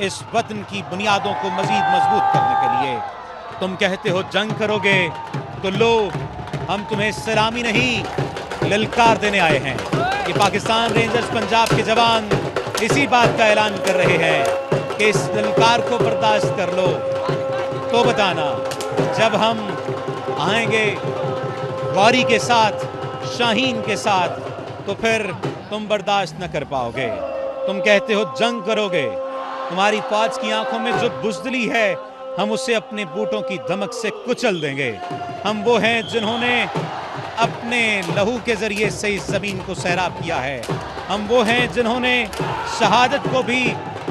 اس وطن کی بنیادوں کو مزید مضبوط کرنے کے لیے۔ تم کہتے ہو جنگ کرو گے تو لو، ہم تمہیں سلامی نہیں للکار دینے آئے ہیں۔ یہ پاکستان رینجرز پنجاب کے جوان اسی بات کا اعلان کر رہے ہیں کہ اس للکار کو برداشت کر لو تو بتانا، جب ہم آئیں گے غوری کے ساتھ، شاہین کے ساتھ، تو پھر تم برداشت نہ کر پاؤ گے۔ تم کہتے ہو جنگ کرو گے، تمہاری فوج کی آنکھوں میں جو بزدلی ہے ہم اسے اپنے بوٹوں کی دھمک سے کچل دیں گے۔ ہم وہ ہیں جنہوں نے اپنے لہو کے ذریعے سے اس زمین کو سیراب کیا ہے۔ ہم وہ ہیں جنہوں نے شہادت کو بھی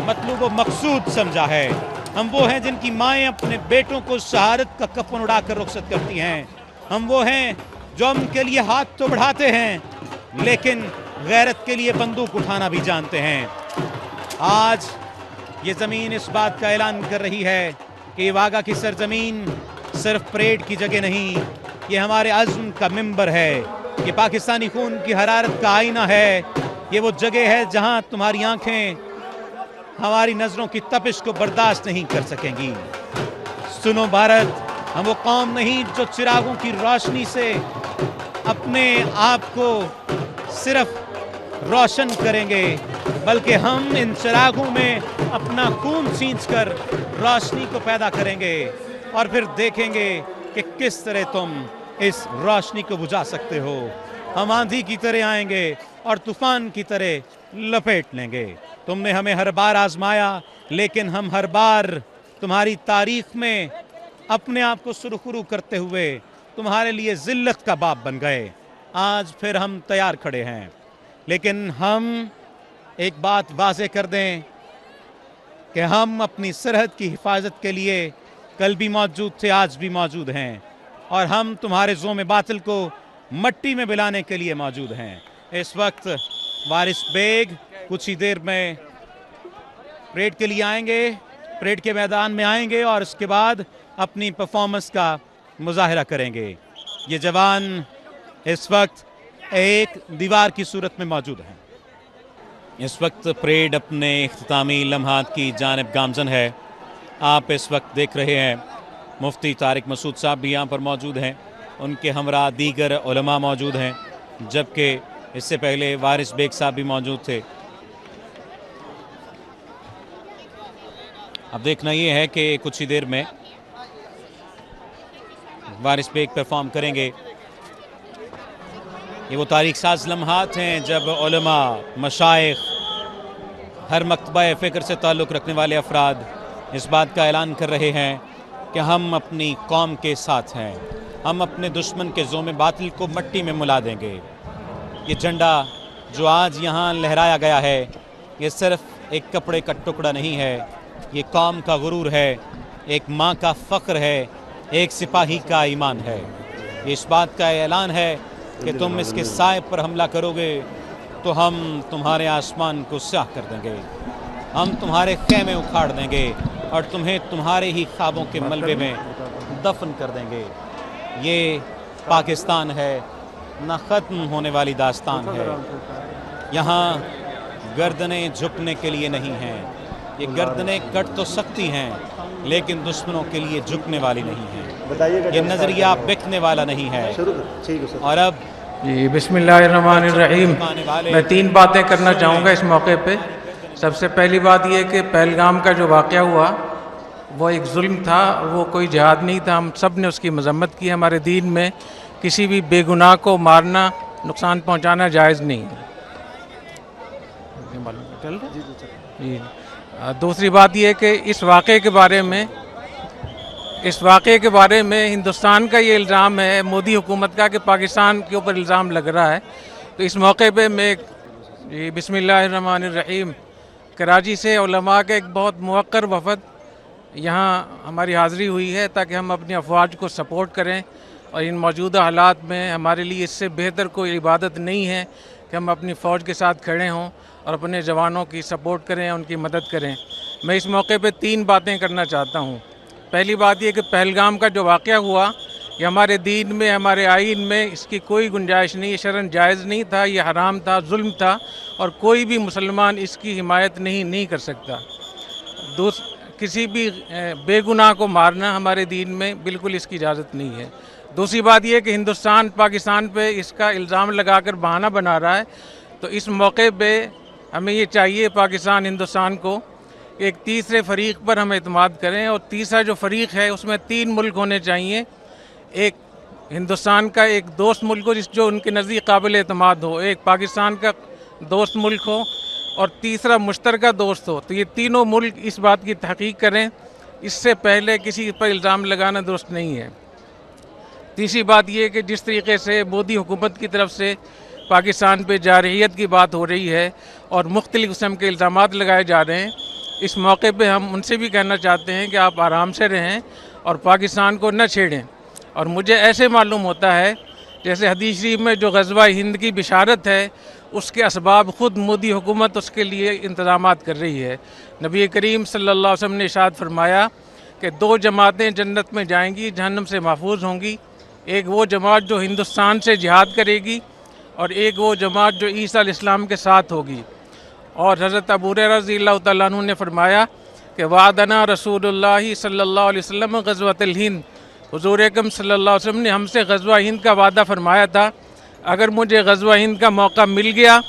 مطلوب و مقصود سمجھا ہے۔ ہم وہ ہیں جن کی مائیں اپنے بیٹوں کو شہادت کا کفن اڑا کر رخصت کرتی ہیں۔ ہم وہ ہیں جو ان کے لیے ہاتھ تو بڑھاتے ہیں لیکن غیرت کے لیے بندوق اٹھانا بھی جانتے ہیں۔ آج یہ زمین اس بات کا اعلان کر رہی ہے کہ یہ واگا کی سرزمین صرف پریڈ کی جگہ نہیں، یہ ہمارے عزم کا ممبر ہے، یہ پاکستانی خون کی حرارت کا آئینہ ہے، یہ وہ جگہ ہے جہاں تمہاری آنکھیں ہماری نظروں کی تپش کو برداشت نہیں کر سکیں گی۔ سنو بھارت، ہم وہ قوم نہیں جو چراغوں کی روشنی سے اپنے آپ کو صرف روشن کریں گے، بلکہ ہم ان چراغوں میں اپنا خون سینچ کر روشنی کو پیدا کریں گے اور پھر دیکھیں گے کہ کس طرح تم اس روشنی کو بجھا سکتے ہو۔ ہم آندھی کی طرح آئیں گے اور طوفان کی طرح لپیٹ لیں گے۔ تم نے ہمیں ہر بار آزمایا لیکن ہم ہر بار تمہاری تاریخ میں اپنے آپ کو سرخرو کرتے ہوئے تمہارے لیے ذلت کا باپ بن گئے۔ آج پھر ہم تیار کھڑے ہیں، لیکن ہم ایک بات واضح کر دیں کہ ہم اپنی سرحد کی حفاظت کے لیے کل بھی موجود تھے، آج بھی موجود ہیں، اور ہم تمہارے زوم باطل کو مٹی میں ملانے کے لیے موجود ہیں۔ اس وقت وارث بیگ کچھ ہی دیر میں پریڈ کے لیے آئیں گے، پریڈ کے میدان میں آئیں گے اور اس کے بعد اپنی پرفارمنس کا مظاہرہ کریں گے۔ یہ جوان اس وقت ایک دیوار کی صورت میں موجود ہیں۔ اس وقت پریڈ اپنے اختتامی لمحات کی جانب گامزن ہے۔ آپ اس وقت دیکھ رہے ہیں مفتی طارق مسعود صاحب بھی یہاں پر موجود ہیں، ان کے ہمراہ دیگر علماء موجود ہیں، جبکہ اس سے پہلے وارث بیگ صاحب بھی موجود تھے۔ اب دیکھنا یہ ہے کہ کچھ ہی دیر میں وارث بیگ پرفارم کریں گے۔ یہ وہ تاریخ ساز لمحات ہیں جب علماء، مشائخ، ہر مکتبہ فکر سے تعلق رکھنے والے افراد اس بات کا اعلان کر رہے ہیں کہ ہم اپنی قوم کے ساتھ ہیں، ہم اپنے دشمن کے زوم باطل کو مٹی میں ملا دیں گے۔ یہ جھنڈا جو آج یہاں لہرایا گیا ہے، یہ صرف ایک کپڑے کا ٹکڑا نہیں ہے، یہ قوم کا غرور ہے، ایک ماں کا فخر ہے، ایک سپاہی کا ایمان ہے۔ یہ اس بات کا اعلان ہے کہ تم اس کے سائے پر حملہ کرو گے تو ہم تمہارے آسمان کو سیاہ کر دیں گے، ہم تمہارے خیمے اکھاڑ دیں گے اور تمہیں تمہارے ہی خوابوں کے ملبے میں دفن کر دیں گے۔ یہ پاکستان ہے، نہ ختم ہونے والی داستان ہے۔ یہاں گردنیں جھکنے کے لیے نہیں ہیں، یہ گردنیں کٹ تو سکتی ہیں لیکن دشمنوں کے لیے جھکنے والی نہیں ہیں، یہ نظریہ بکنے والا نہیں ہے۔ اور اب جی بسم اللہ الرحمن الرحیم، میں 3 باتیں کرنا چاہوں گا اس موقع پہ۔ سب سے پہلی بات یہ کہ پہلگام کا جو واقعہ ہوا وہ ایک ظلم تھا، وہ کوئی جہاد نہیں تھا، ہم سب نے اس کی مذمت کی۔ ہمارے دین میں کسی بھی بے گناہ کو مارنا، نقصان پہنچانا جائز نہیں ہے۔ جی دوسری بات یہ کہ اس واقعے کے بارے میں ہندوستان کا یہ الزام ہے، مودی حکومت کا، کہ پاکستان کے اوپر الزام لگ رہا ہے۔ تو اس موقع پہ میں جی بسم اللہ الرحمن الرحیم، کراچی سے علماء کا ایک بہت موقر وفد یہاں ہماری حاضری ہوئی ہے تاکہ ہم اپنی افواج کو سپورٹ کریں، اور ان موجودہ حالات میں ہمارے لیے اس سے بہتر کوئی عبادت نہیں ہے کہ ہم اپنی فوج کے ساتھ کھڑے ہوں اور اپنے جوانوں کی سپورٹ کریں، ان کی مدد کریں۔ میں اس موقع پہ 3 باتیں کرنا چاہتا ہوں۔ پہلی بات یہ کہ پہلگام کا جو واقعہ ہوا، یہ ہمارے دین میں، ہمارے آئین میں اس کی کوئی گنجائش نہیں، یہ شرعاً جائز نہیں تھا، یہ حرام تھا، ظلم تھا، اور کوئی بھی مسلمان اس کی حمایت نہیں کر سکتا۔ کسی بھی بے گناہ کو مارنا ہمارے دین میں بالکل اس کی اجازت نہیں ہے۔ دوسری بات یہ کہ ہندوستان پاکستان پہ اس کا الزام لگا کر بہانہ بنا رہا ہے، تو اس موقع پہ ہمیں یہ چاہیے پاکستان ہندوستان کو کہ ایک تیسرے فریق پر ہم اعتماد کریں، اور تیسرا جو فریق ہے اس میں 3 ملک ہونے چاہیے، ایک ہندوستان کا ایک دوست ملک ہو جو ان کے نزدیک قابل اعتماد ہو، ایک پاکستان کا دوست ملک ہو، اور تیسرا مشترکہ دوست ہو۔ تو یہ تینوں ملک اس بات کی تحقیق کریں، اس سے پہلے کسی پر الزام لگانا درست نہیں ہے۔ تیسری بات یہ کہ جس طریقے سے مودی حکومت کی طرف سے پاکستان پہ جارحیت کی بات ہو رہی ہے اور مختلف قسم کے الزامات لگائے جا رہے ہیں، اس موقع پہ ہم ان سے بھی کہنا چاہتے ہیں کہ آپ آرام سے رہیں اور پاکستان کو نہ چھیڑیں۔ اور مجھے ایسے معلوم ہوتا ہے جیسے حدیث شریف میں جو غزوہ ہند کی بشارت ہے، اس کے اسباب خود مودی حکومت اس کے لیے انتظامات کر رہی ہے۔ نبی کریم صلی اللہ علیہ وسلم نے ارشاد فرمایا کہ 2 جماعتیں جنت میں جائیں گی، جہنم سے محفوظ ہوں گی، ایک وہ جماعت جو ہندوستان سے جہاد کرے گی، اور ایک وہ جماعت جو عیسیٰ علیہ السلام کے ساتھ ہوگی۔ اور حضرت ابو ہریرہ رضی اللہ تعالیٰ عنہ نے فرمایا کہ وعدنا رسول اللہ صلی اللہ علیہ وسلم غزوۃ الہند، حضور اکرم صلی اللہ علیہ وسلم نے ہم سے غزوہ ہند کا وعدہ فرمایا تھا، اگر مجھے غزوہ ہند کا موقع مل گیا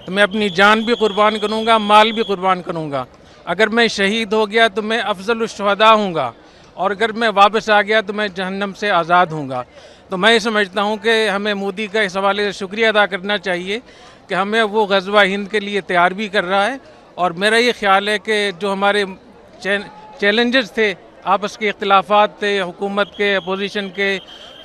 تو میں اپنی جان بھی قربان کروں گا، مال بھی قربان کروں گا، اگر میں شہید ہو گیا تو میں افضل الشہداء ہوں گا، اور اگر میں واپس آ گیا تو میں جہنم سے آزاد ہوں گا۔ تو میں یہ سمجھتا ہوں کہ ہمیں مودی کا اس حوالے سے شکریہ ادا کرنا چاہیے کہ ہمیں وہ غزوہ ہند کے لیے تیار بھی کر رہا ہے، اور میرا یہ خیال ہے کہ جو ہمارے چیلنجز تھے، آپس کے اختلافات تھے، حکومت کے، اپوزیشن کے،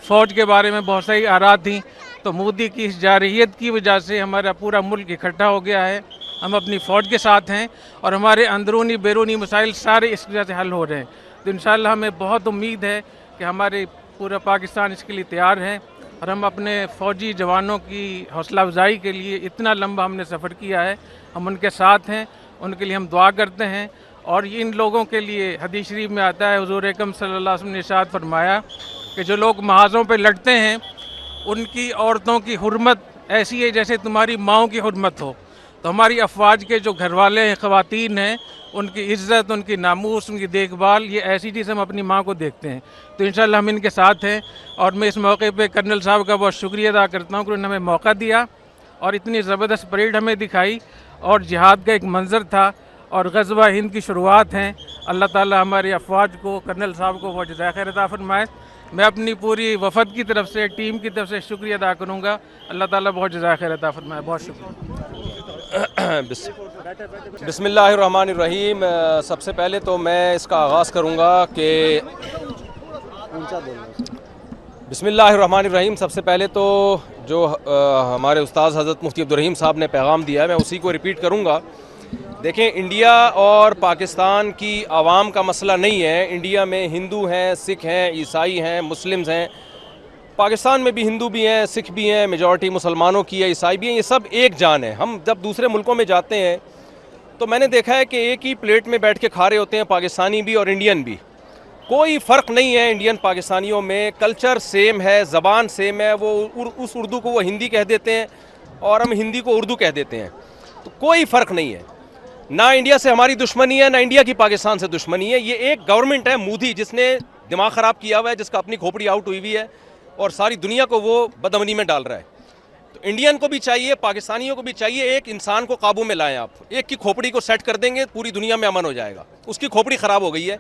فوج کے بارے میں بہت ساری آراء تھیں، تو مودی کی اس جارحیت کی وجہ سے ہمارا پورا ملک اکٹھا ہو گیا ہے، ہم اپنی فوج کے ساتھ ہیں، اور ہمارے اندرونی بیرونی مسائل سارے اس وجہ سے حل ہو رہے ہیں۔ تو انشاءاللہ ہمیں بہت امید ہے کہ ہمارے پورا پاکستان اس کے لیے تیار ہے، اور ہم اپنے فوجی جوانوں کی حوصلہ افزائی کے لیے اتنا لمبا ہم نے سفر کیا ہے، ہم ان کے ساتھ ہیں، ان کے لیے ہم دعا کرتے ہیں۔ اور ان لوگوں کے لیے حدیث شریف میں آتا ہے، حضور اکرم صلی اللہ علیہ وسلم نے ارشاد فرمایا کہ جو لوگ محاذوں پہ لڑتے ہیں ان کی عورتوں کی حرمت ایسی ہے جیسے تمہاری ماؤں کی حرمت ہو۔ تو ہماری افواج کے جو گھر والے ہیں، خواتین ہیں، ان کی عزت، ان کی ناموس، ان کی دیکھ بھال، یہ ایسی چیز ہم اپنی ماں کو دیکھتے ہیں۔ تو انشاءاللہ ہم ان کے ساتھ ہیں، اور میں اس موقع پہ کرنل صاحب کا بہت شکریہ ادا کرتا ہوں کہ انہوں نے ہمیں موقع دیا اور اتنی زبردست پریڈ ہمیں دکھائی، اور جہاد کا ایک منظر تھا، اور غزوہ ہند کی شروعات ہیں۔ اللہ تعالی ہمارے افواج کو، کرنل صاحب کو بہت جزائے خیر عطا فرمائے۔ میں اپنی پوری وفد کی طرف سے، ٹیم کی طرف سے شکریہ ادا کروں گا۔ اللہ تعالیٰ بہت جزائے خیر عطا فرمائے۔ بہت شکریہ۔ بسم اللہ الرحمن الرحیم۔ سب سے پہلے تو میں اس کا آغاز کروں گا کہ بسم اللہ الرحمن الرحیم۔ سب سے پہلے تو جو ہمارے استاذ حضرت مفتی عبدالرحیم صاحب نے پیغام دیا ہے، میں اسی کو ریپیٹ کروں گا۔ دیکھیں، انڈیا اور پاکستان کی عوام کا مسئلہ نہیں ہے۔ انڈیا میں ہندو ہیں، سکھ ہیں، عیسائی ہیں، مسلمز ہیں۔ پاکستان میں بھی ہندو بھی ہیں، سکھ بھی ہیں، میجورٹی مسلمانوں کی ہے، عیسائی بھی ہیں، یہ سب ایک جان ہے۔ ہم جب دوسرے ملکوں میں جاتے ہیں تو میں نے دیکھا ہے کہ ایک ہی پلیٹ میں بیٹھ کے کھا رہے ہوتے ہیں، پاکستانی بھی اور انڈین بھی۔ کوئی فرق نہیں ہے انڈین پاکستانیوں میں، کلچر سیم ہے، زبان سیم ہے۔ وہ اس اردو کو وہ ہندی کہہ دیتے ہیں اور ہم ہندی کو اردو کہہ دیتے ہیں، تو کوئی فرق نہیں ہے۔ نہ انڈیا سے ہماری دشمنی ہے، نہ انڈیا کی پاکستان سے دشمنی ہے۔ یہ ایک گورنمنٹ ہے مودی، جس نے دماغ خراب کیا ہوا ہے، جس کا اپنی کھوپڑی آؤٹ ہوئی ہوئی ہے، اور ساری دنیا کو وہ بدامنی میں ڈال رہا ہے۔ تو انڈین کو بھی چاہیے، پاکستانیوں کو بھی چاہیے، ایک انسان کو قابو میں لائیں۔ آپ ایک کی کھوپڑی کو سیٹ کر دیں گے، پوری دنیا میں امن ہو جائے گا۔ اس کی کھوپڑی خراب ہو گئی ہے۔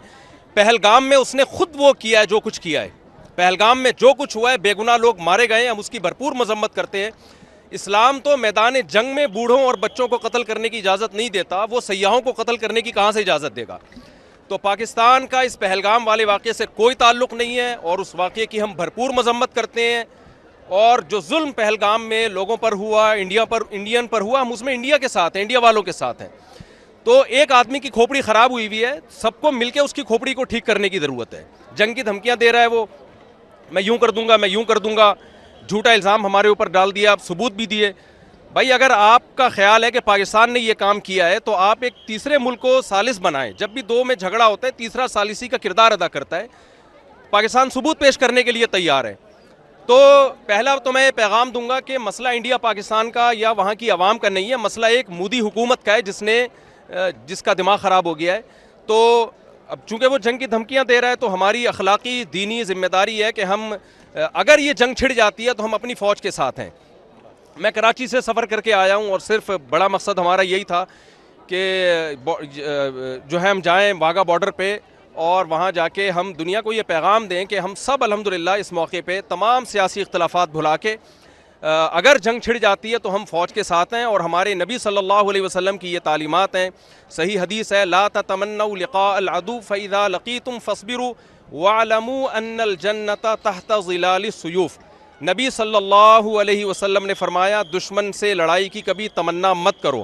پہلگام میں اس نے خود وہ کیا ہے جو کچھ کیا ہے۔ پہلگام میں جو کچھ ہوا ہے، بے گناہ لوگ مارے گئے ہیں، ہم اس کی بھرپور مذمت کرتے ہیں۔ اسلام تو میدان جنگ میں بوڑھوں اور بچوں کو قتل کرنے کی اجازت نہیں دیتا، وہ سیاحوں کو قتل کرنے کی کہاں سے اجازت دے گا؟ تو پاکستان کا اس پہلگام والے واقعے سے کوئی تعلق نہیں ہے، اور اس واقعے کی ہم بھرپور مذمت کرتے ہیں۔ اور جو ظلم پہلگام میں لوگوں پر ہوا، انڈین پر ہوا، ہم اس میں انڈیا کے ساتھ ہیں، انڈیا والوں کے ساتھ ہیں۔ تو ایک آدمی کی کھوپڑی خراب ہوئی ہوئی ہے، سب کو مل کے اس کی کھوپڑی کو ٹھیک کرنے کی ضرورت ہے۔ جنگ کی دھمکیاں دے رہا ہے وہ، میں یوں کر دوں گا، میں یوں کر دوں گا، جھوٹا الزام ہمارے اوپر ڈال دیا، ثبوت بھی دیے۔ بھائی اگر آپ کا خیال ہے کہ پاکستان نے یہ کام کیا ہے تو آپ ایک تیسرے ملک کو ثالث بنائیں۔ جب بھی دو میں جھگڑا ہوتا ہے، تیسرا ثالثی کا کردار ادا کرتا ہے۔ پاکستان ثبوت پیش کرنے کے لیے تیار ہے۔ تو پہلا تو میں پیغام دوں گا کہ مسئلہ انڈیا پاکستان کا یا وہاں کی عوام کا نہیں ہے، مسئلہ ایک مودی حکومت کا ہے، جس نے جس کا دماغ خراب ہو گیا ہے. تو اب چونکہ وہ جنگ کی دھمکیاں دے رہا ہے تو ہماری اخلاقی دینی ذمہ داری ہے کہ ہم اگر یہ جنگ چھڑ جاتی ہے تو ہم اپنی فوج کے ساتھ ہیں. میں کراچی سے سفر کر کے آیا ہوں اور صرف بڑا مقصد ہمارا یہی تھا کہ جو ہے ہم جائیں واگا بارڈر پہ اور وہاں جا کے ہم دنیا کو یہ پیغام دیں کہ ہم سب الحمدللہ اس موقع پہ تمام سیاسی اختلافات بھلا کے اگر جنگ چھڑ جاتی ہے تو ہم فوج کے ساتھ ہیں. اور ہمارے نبی صلی اللہ علیہ وسلم کی یہ تعلیمات ہیں, صحیح حدیث ہے, لا تتمنوا لقاء العدو فاذا لقیتم فاصبروا واعلموا ان الجنة تحت ظلال السیوف. نبی صلی اللہ علیہ وسلم نے فرمایا دشمن سے لڑائی کی کبھی تمنا مت کرو,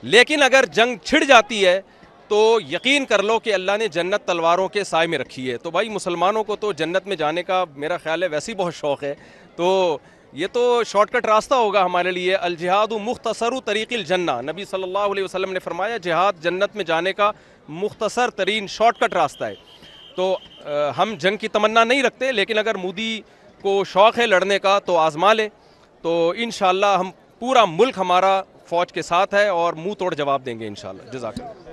لیکن اگر جنگ چھڑ جاتی ہے تو یقین کر لو کہ اللہ نے جنت تلواروں کے سائے میں رکھی ہے. تو بھائی مسلمانوں کو تو جنت میں جانے کا میرا خیال ہے ویسے ہی بہت شوق ہے, تو یہ تو شارٹ کٹ راستہ ہوگا ہمارے لیے. الجہاد مختصر طریق الجنہ, نبی صلی اللہ علیہ وسلم نے فرمایا جہاد جنت میں جانے کا مختصر ترین شارٹ کٹ راستہ ہے. تو ہم جنگ کی تمنا نہیں رکھتے, لیکن اگر مودی کو شوق ہے لڑنے کا تو آزما لے, تو انشاءاللہ ہم پورا ملک ہمارا فوج کے ساتھ ہے اور منہ توڑ جواب دیں گے انشاءاللہ. جزاک اللہ.